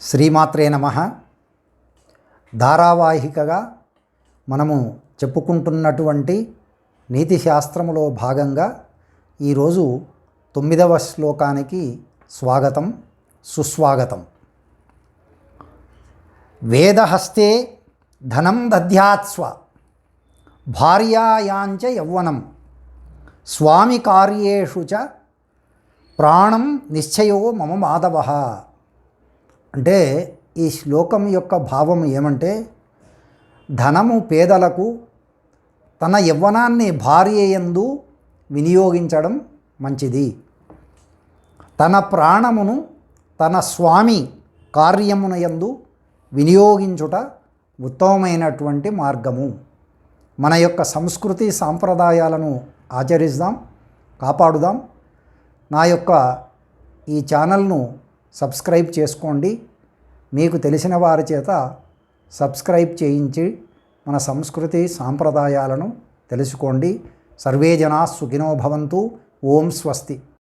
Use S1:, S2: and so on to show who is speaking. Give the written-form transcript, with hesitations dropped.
S1: శ్రీమాత్రే నమః. ధారావాహికగా మనము చెప్పుకుంటున్నటువంటి నీతి శాస్త్రములో భాగంగా ఈరోజు 9వ శ్లోకానికి స్వాగతం, సుస్వాగతం. వేదహస్తే ధనం దధ్యాత్స్వ భార్యాయాంచ యౌవనం స్వామి కార్యేషు చ ప్రాణం నిశ్చయో మమ మాధవః. అంటే ఈ శ్లోకం యొక్క భావం ఏమంటే, ధనము పేదలకు, తన యవ్వనాన్ని భార్య యందు వినియోగించడం మంచిది, తన ప్రాణమును తన స్వామి కార్యమునందు వినియోగించుట ఉత్తమమైనటువంటి మార్గము. మన యొక్క సంస్కృతి సాంప్రదాయాలను ఆచరిద్దాం, కాపాడుదాం. నా యొక్క ఈ ఛానల్ను సబ్స్క్రైబ్ చేసుకోండి. మీకు తెలిసిన వారి చేత సబ్స్క్రైబ్ చేయించి మన సంస్కృతి సాంప్రదాయాలను తెలుసుకోండి. సర్వే జనా సుఖినో భవంతు. ఓం స్వస్తి.